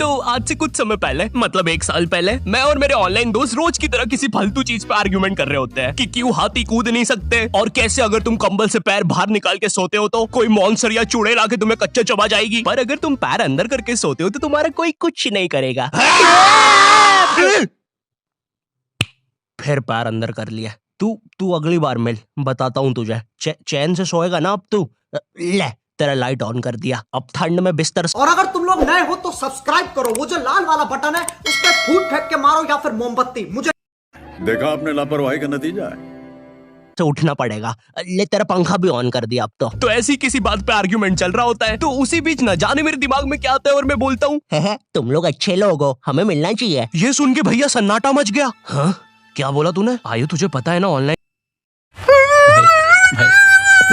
तो आज से कुछ समय पहले, मतलब 1 साल पहले, मैं और मेरे ऑनलाइन दोस्त रोज की तरह किसी फालतू चीज पे आर्ग्यूमेंट कर रहे होते हैं कि क्यों हाथी कूद नहीं सकते, और कैसे अगर तुम कंबल से पैर बाहर निकाल के सोते हो तो कोई मॉन्स्टर या चूड़ैल आके तुम्हें कच्चे चबा जाएगी, पर अगर तुम पैर अंदर करके सोते हो तो तुम्हारा कोई कुछ नहीं करेगा। फिर पैर अंदर कर लिया। तू अगली बार मिल, बताता हूँ तुझे। चैन से सोएगा ना अब तू। ले, तेरा लाइट ऑन कर दिया, अब ठंड में बिस्तर। और अगर तुम लोग नए हो तो सब्सक्राइब करो, वो जो लाल वाला बटन है उस पर फूट फेंक के मारो या फिर मोमबत्ती। मुझे देखा आपने लापरवाही का नतीजा है। से उठना पड़ेगा। ले, तेरा पंखा भी ऑन कर दिया अब तो ऐसी किसी बात पे आर्ग्यूमेंट चल रहा होता है, तो उसी बीच न जाने मेरे दिमाग में क्या आता है और मैं बोलता हूँ, तुम लोग अच्छे लोग हो, हमें मिलना चाहिए। ये सुन के भैया सन्नाटा मच गया। हाँ, क्या बोला तूने? आयु, तुझे पता है ना ऑनलाइन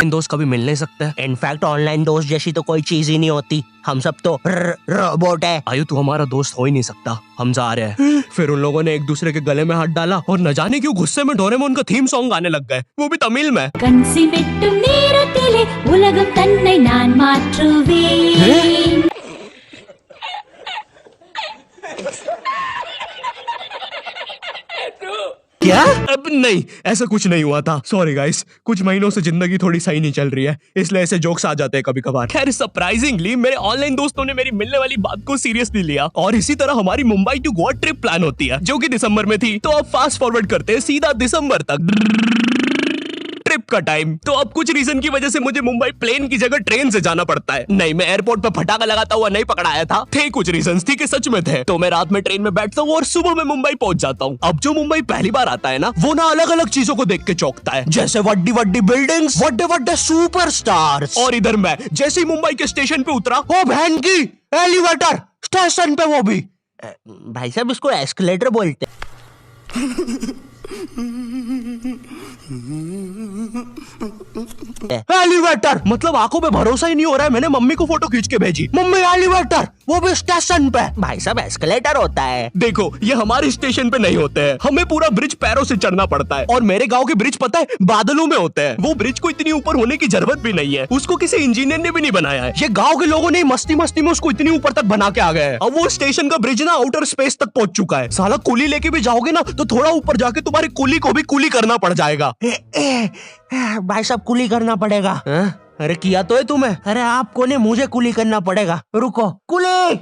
इन दोस्त कभी मिल नहीं सकते। इनफैक्ट ऑनलाइन दोस्त जैसी तो कोई चीज ही नहीं होती, हम सब तो रोबोट है। आयु, तू हमारा दोस्त हो ही नहीं सकता, हम जा रहे हैं। फिर उन लोगों ने एक दूसरे के गले में हाथ डाला और न जाने क्यों गुस्से में डोरेमोन का थीम सॉन्ग गाने लग गए, वो भी तमिल में। கன்சி வெட்டும் நேரத்திலே உலகம் தன்னை நான் மாற்றுவேன்। क्या? अब नहीं, ऐसा कुछ नहीं हुआ था। सॉरी गाइस, कुछ महीनों से जिंदगी थोड़ी सही नहीं चल रही है, इसलिए ऐसे जोक्स आ जाते हैं कभी कभार। खैर, सरप्राइजिंगली मेरे ऑनलाइन दोस्तों ने मेरी मिलने वाली बात को सीरियसली लिया और इसी तरह हमारी Mumbai to Goa trip plan होती है, जो कि दिसंबर में थी। तो अब फास्ट फॉरवर्ड करते हैं सीधा दिसंबर तक ट्रिप का टाइम। तो अब कुछ रीजन की वजह से मुझे मुंबई प्लेन की जगह ट्रेन से जाना पड़ता है। नहीं, मैं एयरपोर्ट पे फटाका लगाता हुआ नहीं पकड़ाया था। थे कुछ रीजंस, थी कि सच में थे। तो मैं रात में ट्रेन में बैठता हूँ और सुबह में मुंबई पहुंच जाता हूँ। अब जो मुंबई पहली बार आता है ना, वो ना अलग अलग चीजों को देख के चौंकता है, जैसे वड्डी वड्डी बिल्डिंग्स, वड्डे वड्डे सुपरस्टार्स। और इधर मैं जैसे ही मुंबई के स्टेशन पे उतरा, ओ बहन की एलिवेटर स्टेशन पे, वो भी भाई साहब इसको एस्केलेटर बोलते। एलिवेटर मतलब आंखों पे भरोसा ही नहीं हो रहा है। मैंने मम्मी को फोटो खींच के भेजी, मम्मी एलिवेटर, वो भी स्टेशन पे। भाई साहब एस्केलेटर होता है। देखो, ये हमारे स्टेशन पे नहीं होते हैं, हमें पूरा ब्रिज पैरों से चढ़ना पड़ता है। और मेरे गांव के ब्रिज पता है बादलों में होते हैं। वो ब्रिज को इतनी ऊपर होने की जरूरत भी नहीं है, उसको किसी इंजीनियर ने भी नहीं बनाया है। ये गाँव के लोगों ने मस्ती मस्ती में उसको इतनी ऊपर तक बना के आ गए हैं। अब वो स्टेशन का ब्रिज ना आउटर स्पेस तक पहुंच चुका है। साला कुली लेके भी जाओगे ना तो थोड़ा ऊपर जाके तुम्हारी कुली को भी कुली करना पड़ जाएगा। भाई साहब कुली करना पड़ेगा। अरे किया तो है तुम्हें। अरे आपको नहीं, मुझे कुली करना पड़ेगा। रुको, कुली।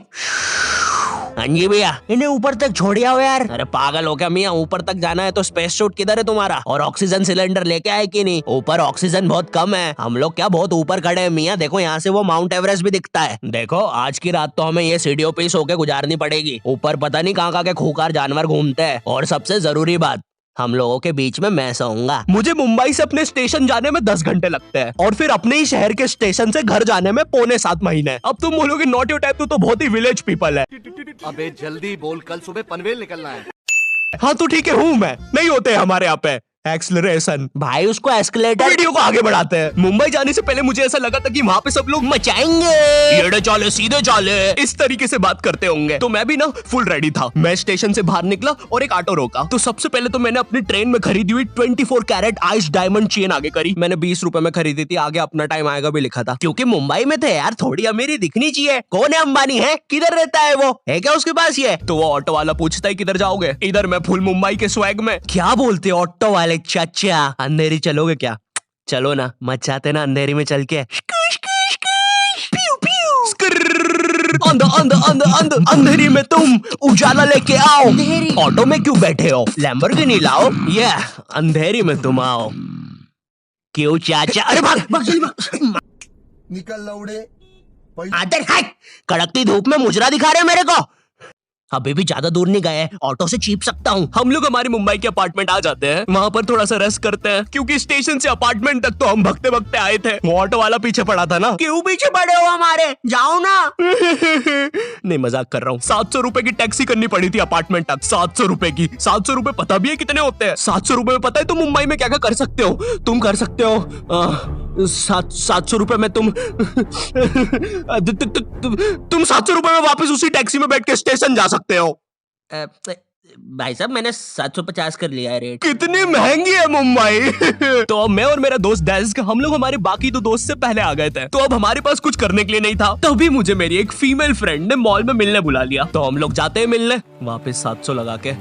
हाँ जी भैया, इन्हें ऊपर तक छोड़िया हो यार। अरे पागल हो क्या मियाँ, ऊपर तक जाना है तो स्पेस सूट किधर है तुम्हारा? और ऑक्सीजन सिलेंडर लेके आए कि नहीं? ऊपर ऑक्सीजन बहुत कम है, हम लोग क्या बहुत ऊपर खड़े हैं मियाँ। देखो यहाँ से वो माउंट एवरेस्ट भी दिखता है। देखो आज की रात तो हमें ये सीढ़ियों पे सो के गुजारनी पड़ेगी। ऊपर पता नहीं कहाँ के खूंखार जानवर घूमते हैं। और सबसे जरूरी बात, हम लोगों के बीच में मैं सोऊंगा। मुझे मुंबई से अपने स्टेशन जाने में 10 घंटे लगते हैं और फिर अपने ही शहर के स्टेशन से घर जाने में 6.25 महीने। अब तुम बोलोगे नॉट योर टाइप, तो बहुत ही विलेज पीपल है। अबे जल्दी बोल, कल सुबह पनवेल निकलना है। हाँ तो ठीक है, हूँ मैं। नहीं होते हमारे यहाँ पे एक्सलरेशन, भाई उसको एस्केलेटर। वीडियो को आगे बढ़ाते हैं। मुंबई जाने से पहले मुझे ऐसा लगा था कि वहाँ पे सब लोग मचाएंगे, येड़े चाले सीधे चाले, इस तरीके से बात करते होंगे। तो मैं भी ना फुल रेडी था। मैं स्टेशन से बाहर निकला और एक ऑटो रोका। तो सबसे पहले तो मैंने अपनी ट्रेन में खरीदी हुई 24 कैरेट आइस डायमंड चेन आगे करी। मैंने 20 रुपए में खरीदी थी, आगे अपना टाइम आएगा भी लिखा था, क्योंकि मुंबई में थे यार, थोड़ी अमीरी दिखनी चाहिए। कौन है अंबानी? है किधर रहता है वो? है क्या उसके पास ये? तो वो ऑटो वाला पूछता है किधर जाओगे? इधर मैं फुल मुंबई के स्वैग में। क्या बोलते ऑटो वाले चाचा, अंधेरी चलोगे क्या? चलो ना, मचाते ना अंधेरी में चल के। अंधेरी में तुम उजाला लेके आओ। ऑटो में क्यों बैठे हो? लैम्बोर्गिनी लाओ। ये अंधेरी में तुम आओ। क्यों चाचा? अरे भाग निकल लौड़े। आदर है, कड़कती धूप में मुजरा दिखा रहे मेरे को। अभी भी ज्यादा दूर नहीं गए, ऑटो से चीप सकता हूँ। हम लोग हमारी मुंबई के अपार्टमेंट आ जाते हैं, वहाँ पर थोड़ा सा रेस्ट करते हैं, क्योंकि स्टेशन से अपार्टमेंट तक तो हम भगते भगते आए थे। वो ऑटो वाला पीछे पड़ा था ना। क्यों पीछे पड़े हो हमारे? जाओ ना। नहीं, मजाक कर रहा हूँ। 700 रुपए की टैक्सी करनी पड़ी थी अपार्टमेंट तक। 700 रुपए की। 700 रुपए पता भी है कितने होते हैं? 700 रुपए में पता है तुम मुंबई में क्या क्या कर सकते हो? तुम कर सकते हो 700 रुपए में तुम 700 रुपए में वापस उसी टैक्सी में बैठ के स्टेशन जा सकते हो। भाई साहब मैंने 750 कर लिया है रेट। कितनी महंगी है मुंबई। तो अब मैं और मेरा दोस्त डेस्क हम लोग हमारे बाकी दो दोस्त से पहले आ गए थे, तो अब हमारे पास कुछ करने के लिए नहीं था। तभी मुझे मेरी एक फीमेल फ्रेंड ने मॉल में मिलने बुला लिया, तो हम लोग जाते हैं मिलने, वापस 700 लगा के।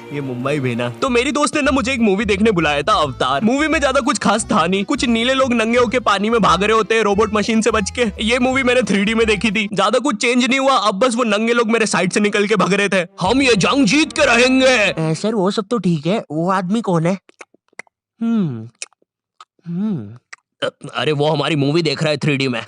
ये मुंबई भी ना। तो मेरी दोस्त ने ना मुझे एक मूवी देखने बुलाया था, अवतार। मूवी में ज्यादा कुछ खास था नहीं, कुछ नीले लोग नंगे होके पानी में भाग रहे होते हैं रोबोट मशीन से बच के। ये मूवी मैंने 3D में देखी थी, ज्यादा कुछ चेंज नहीं हुआ, अब बस वो नंगे लोग मेरे साइड से निकल के भाग रहे थे। हम ये जंग जीत के रहेंगे। सर वो सब तो ठीक है, वो आदमी कौन है? अरे वो हमारी मूवी देख रहा है 3D में।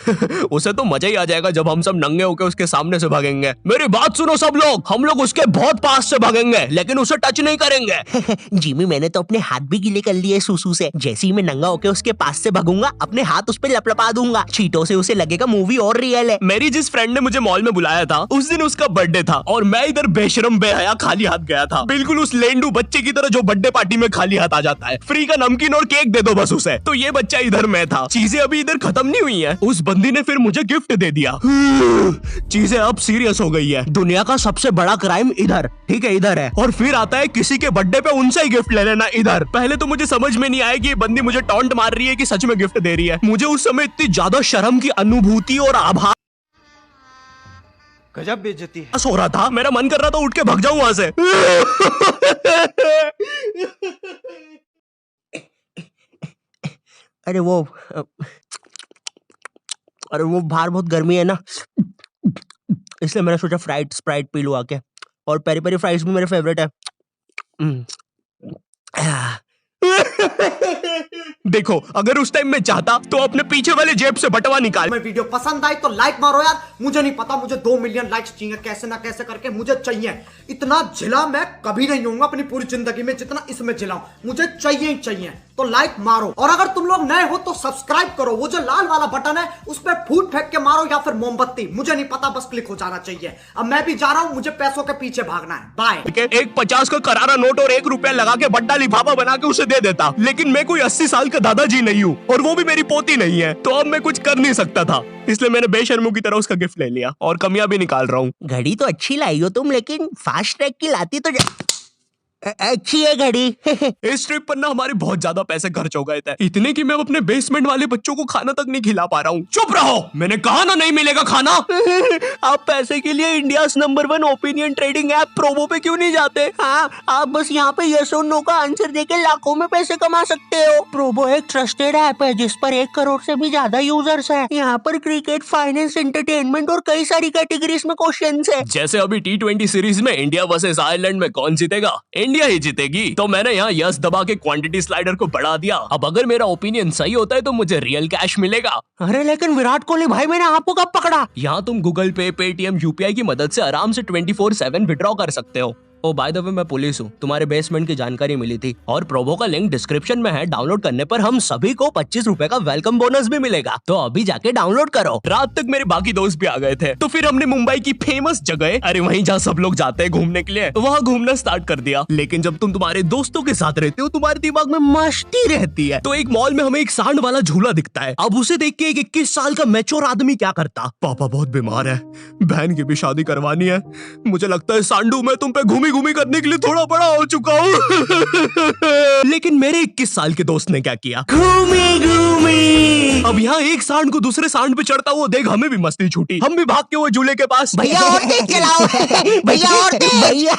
उसे तो मजा ही आ जाएगा जब हम सब नंगे होकर उसके सामने से भागेंगे। मेरी बात सुनो सब लोग, हम लोग उसके बहुत पास से भागेंगे, लेकिन उसे टच नहीं करेंगे। जिमी मैंने तो अपने हाथ भी गीले कर लिए सुसु से। जैसे ही मैं नंगा होकर उसके पास से भागूंगा, अपने हाथ उस पर लपलपा दूंगा, चीटों से उसे लगेगा मूवी और रियल है। मेरी जिस फ्रेंड ने मुझे मॉल में बुलाया था, उस दिन उसका बर्थडे था और मैं इधर बेशरम बेहया खाली हाथ गया था, बिल्कुल उस लेंडू बच्चे की तरह जो बर्थडे पार्टी में खाली हाथ आ जाता है। फ्री का नमकीन और केक दे दो बस उसे। तो ये बच्चा इधर मैं था। चीजें अभी इधर खत्म नहीं हुई हैं। उस बंदी ने फिर मुझे गिफ्ट दे दिया। चीजें अब सीरियस हो गई है। दुनिया का सबसे बड़ा क्राइम इधर, ठीक है, इधर है। और फिर आता है किसी के बर्थडे पे उनसे ही गिफ्ट ले लेना इधर। पहले तो मुझे समझ में नहीं आया कि ये बंदी मुझे टॉन्ट मार रही है कि सच में गिफ्ट दे रही है। मुझे उस समय इतनी ज्यादा शर्म की अनुभूति और आभार गजब बेइज्जती है। हो रहा था, मेरा मन कर रहा था उठ के भाग जाऊं वहां से। अरे वो बाहर बहुत गर्मी है ना, इसलिए मैंने सोचा स्प्राइट पी लूं आके। और पेरी पेरी फ्राइज भी मेरे फेवरेट है। देखो अगर उस टाइम में चाहता तो अपने पीछे वाले जेब से बटवा निकाल। मैं वीडियो पसंद आई तो लाइक मारो यार। मुझे नहीं पता, मुझे 2 मिलियन लाइक्स चाहिए, कैसे ना कैसे करके मुझे चाहिए। इतना जिला मैं कभी नहीं होऊंगा अपनी पूरी जिंदगी में जितना इसमें जिलाऊं। मुझे चाहिए ही चाहिए, तो लाइक मारो। और अगर तुम लोग नए हो तो सब्सक्राइब करो, वो जो लाल वाला बटन है उस पर फूट फेंक के मारो या फिर मोमबत्ती, मुझे नहीं पता, बस क्लिक हो जाना चाहिए। अब मैं भी जा रहा हूं, मुझे पैसों के पीछे भागना है। बाय। एक 50 का करारा नोट और 1 रुपया लगा के बड्डा लिफाफा बना के उसे दे देता, लेकिन मैं कोई 80 साल का दादाजी नहीं हूँ और वो भी मेरी पोती नहीं है, तो अब मैं कुछ कर नहीं सकता था। इसलिए मैंने बेशर्मों की तरह उसका गिफ्ट ले लिया और कमियां भी निकाल रहा हूँ। घड़ी तो अच्छी लाई हो तुम, लेकिन फास्ट ट्रैक की लाती तो अच्छी है घड़ी। इस ट्रिप पर ना हमारे बहुत ज्यादा पैसे खर्च हो गए थे, इतने कि मैं अपने बेसमेंट वाले बच्चों को खाना तक नहीं खिला पा रहा हूँ। चुप रहो, मैंने कहा ना नहीं मिलेगा खाना। आप पैसे के लिए India number 1 opinion trading app Probo पे क्यों नहीं जाते? हाँ, आप बस यहाँ पे यस और नो का आंसर देके लाखों में पैसे कमा सकते हो। प्रोबो एक ट्रस्टेड ऐप है जिस पर 1 करोड़ से भी ज्यादा यूजर्स है। यहाँ पर क्रिकेट, फाइनेंस, एंटरटेनमेंट और कई सारी कैटेगरीज में क्वेश्चंस है। जैसे अभी T20 सीरीज में इंडिया वर्सेस आयरलैंड में कौन जीतेगा? इंडिया ही जीतेगी। तो मैंने यहाँ यस दबा के क्वांटिटी स्लाइडर को बढ़ा दिया। अब अगर मेरा ओपिनियन सही होता है तो मुझे रियल कैश मिलेगा। अरे लेकिन विराट कोहली भाई, मैंने आपको कब पकड़ा? यहाँ तुम गूगल पे, पेटीएम, यूपीआई की मदद से आराम से 24/7 विड्रॉ कर सकते हो। ओ बाय द वे, मैं पुलिस हूँ, तुम्हारे बेसमेंट की जानकारी मिली थी और प्रोबो का लिंक डिस्क्रिप्शन में है। डाउनलोड करने पर हम सभी को 25 रुपए का वेलकम बोनस भी मिलेगा, तो अभी जाके डाउनलोड करो। रात तक मेरे बाकी दोस्त भी आ गए थे, तो फिर हमने मुंबई की फेमस जगह, अरे वहीं जहाँ सब लोग जाते हैं घूमने के लिए, वहाँ घूमना स्टार्ट कर दिया। लेकिन जब तुम तुम्हारे दोस्तों के साथ रहते हो, तुम्हारे दिमाग में मस्ती रहती है। तो एक मॉल में हमें एक सांड वाला झूला दिखता है। अब उसे देख के एक 21 साल का मैच्योर आदमी क्या करता? पापा बहुत बीमार है, बहन की भी शादी करवानी है, मुझे लगता है सांडू मैं तुम पे घूमी घूमी करने के लिए थोड़ा बड़ा हो चुका हूँ। लेकिन मेरे 21 साल के दोस्त ने क्या किया? घूमी घूमी। अब यहाँ एक सांड को दूसरे सांड पे चढ़ता हुआ देख हमें भी मस्ती छूटी। हम भी भाग के वो झूले के पास, भैया और तेज चलाओ, भैया और तेज, भैया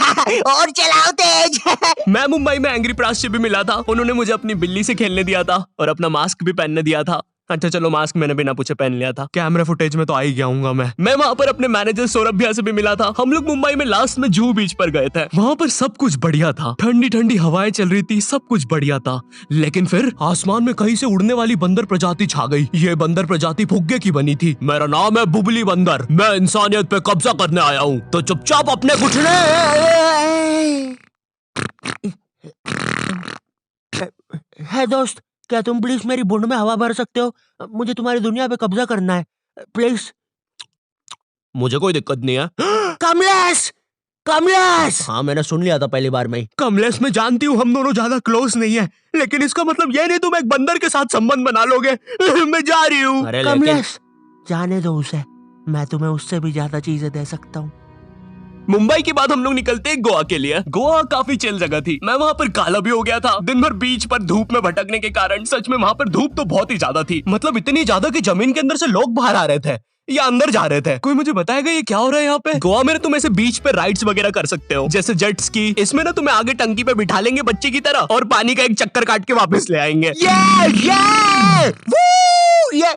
और चलाओ तेज। मैं मुंबई में एंग्री प्रास से भी मिला था, उन्होंने मुझे अपनी बिल्ली से खेलने दिया था और अपना मास्क भी पहनने दिया था। अच्छा चलो, मास्क मैंने बिना पूछे पहन लिया था, कैमरा फुटेज में तो आ ही गया हूँ मैं वहाँ पर अपने मैनेजर सौरभ भैया से भी मिला था। हम लोग मुंबई में लास्ट में जुहू बीच पर गए थे। वहाँ पर सब कुछ बढ़िया था, ठंडी ठंडी हवाएं चल रही थी, सब कुछ बढ़िया था। लेकिन फिर आसमान में कहीं से उड़ने वाली बंदर प्रजाति छा गई। ये बंदर प्रजाति फुग्गे की बनी थी। मेरा नाम है बुबली बंदर, मैं इंसानियत पे कब्जा करने आया हूँ, तो चुपचाप अपने घुटने। है दोस्त, क्या तुम प्लीज मेरी बूंद में हवा भर सकते हो? मुझे तुम्हारी दुनिया पे कब्जा करना है, प्लीज। मुझे कोई दिक्कत नहीं है। कमलेश, कमलेश। हाँ मैंने सुन लिया था पहली बार में ही। कमलेश, मैं जानती हूँ हम दोनों ज्यादा क्लोज नहीं है, लेकिन इसका मतलब ये नहीं तुम एक बंदर के साथ संबंध बना लोगे। मैं जा रही हूँ। कमलेश, जाने दो उसे, मैं तुम्हें उससे भी ज्यादा चीजें दे सकता हूँ। मुंबई के बाद हम लोग निकलते हैं गोवा के लिए। गोवा काफी चिल जगह थी। मैं वहाँ पर काला भी हो गया था दिन भर बीच पर धूप में भटकने के कारण। सच में वहाँ पर धूप तो बहुत ही ज्यादा थी, मतलब इतनी ज्यादा कि जमीन के अंदर से लोग बाहर आ रहे थे या अंदर जा रहे थे। कोई मुझे बताएगा ये क्या हो रहा है यहाँ पे? गोवा में ना तुम ऐसे बीच पे राइड्स वगैरह कर सकते हो, जैसे जेट स्की। इसमें ना तुम्हें आगे टंकी पे बिठा लेंगे बच्चे की तरह और पानी का एक चक्कर काट के वापस ले आएंगे। ये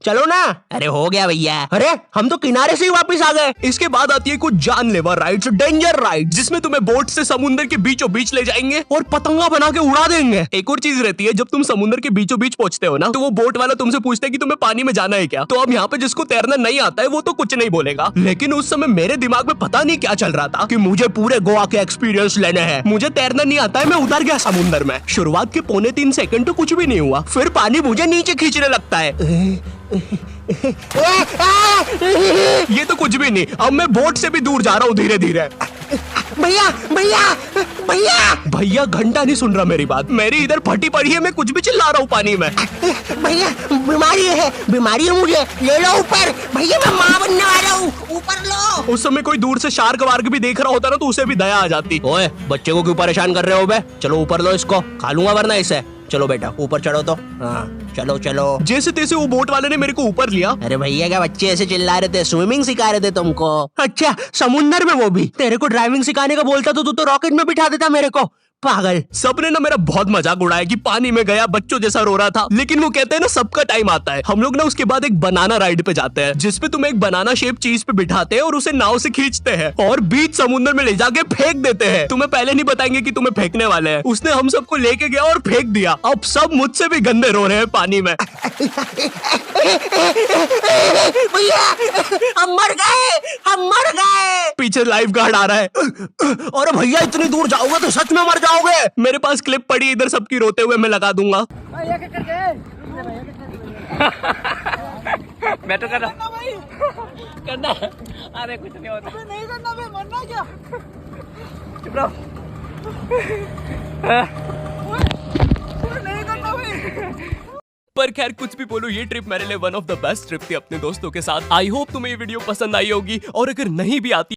चलो ना। अरे हो गया भैया। अरे हम तो किनारे से ही वापस आ गए। इसके बाद आती है कुछ जानलेवा राइड्स, डेंजर राइड, जिसमें तुम्हें बोट से समुद्र के बीचों बीच ले जाएंगे और पतंगा बना के उड़ा देंगे। एक और चीज रहती है, जब तुम समुद्र के बीचों बीच पहुंचते हो ना, तो वो बोट वाला तुमसे पूछता है कि तुम्हें पानी में जाना है क्या। तो अब यहाँ पे जिसको तैरना नहीं आता है वो तो कुछ नहीं बोलेगा, लेकिन उस समय मेरे दिमाग में पता नहीं क्या चल रहा था कि मुझे पूरे गोवा के एक्सपीरियंस लेने हैं। मुझे तैरना नहीं आता है, मैं उतर गया समुद्र में। शुरुआत के 2.25 सेकंड तो कुछ भी नहीं हुआ, फिर पानी मुझे नीचे खींचने लगता है। ये तो कुछ भी नहीं, अब मैं बोट से भी दूर जा रहा हूँ धीरे धीरे। भैया भैया भैया भैया घंटा नहीं सुन रहा मेरी बात। मेरी इधर फटी पड़ी है, मैं कुछ भी चिल्ला रहा हूँ पानी में। भैया बीमारी है मुझे, ले लो ऊपर। भैया मैं माँ बनने वाला हूँ, ऊपर लो। उस समय कोई दूर से शार्क वार्क भी देख रहा होता ना तो उसे भी दया आ जाती। ओए बच्चे को क्यों परेशान कर रहे हो बे? चलो ऊपर लो इसको, खा लूंगा वरना इसे। चलो बेटा ऊपर चढ़ो तो। हाँ चलो चलो। जैसे तैसे वो बोट वाले ने मेरे को ऊपर लिया। अरे भैया क्या बच्चे ऐसे चिल्ला रहे थे? स्विमिंग सिखा रहे थे तुमको? अच्छा समुंदर में वो भी? तेरे को ड्राइविंग सिखाने का बोलता तो तू तो रॉकेट में बिठा देता मेरे को, पागल। सबने ना मेरा बहुत मजाक उड़ाया कि पानी में गया बच्चों जैसा रो रहा था, लेकिन वो कहते हैं ना सबका टाइम आता है। हम लोग ना उसके बाद एक बनाना राइड पे जाते हैं, जिसपे तुम एक बनाना शेप चीज पे बिठाते हैं और उसे नाव से खींचते हैं और बीच समुद्र में ले जाके फेंक देते हैं। तुम्हें पहले नहीं बताएंगे कि तुम्हें फेंकने वाले हैं। उसने हम सबको लेके गया और फेंक दिया। अब सब मुझसे भी गंदे रो रहे हैं पानी में। भैया हम मर गए। पीछे लाइफ गार्ड आ रहा है। और भैया इतनी दूर जाओगे तो सच में मर जाओगे। मेरे पास क्लिप पड़ी इधर सबकी रोते हुए, मैं लगा दूंगा। मैं तो करना अरे कुछ नहीं होता, नहीं करना, मैं मरना क्या? चुप रहो। नहीं करना भाई। पर खैर कुछ भी बोलो, ये ट्रिप मेरे लिए one of the best trip थी अपने दोस्तों के साथ। आई होप तुम्हें ये वीडियो पसंद आई होगी, और अगर नहीं भी आती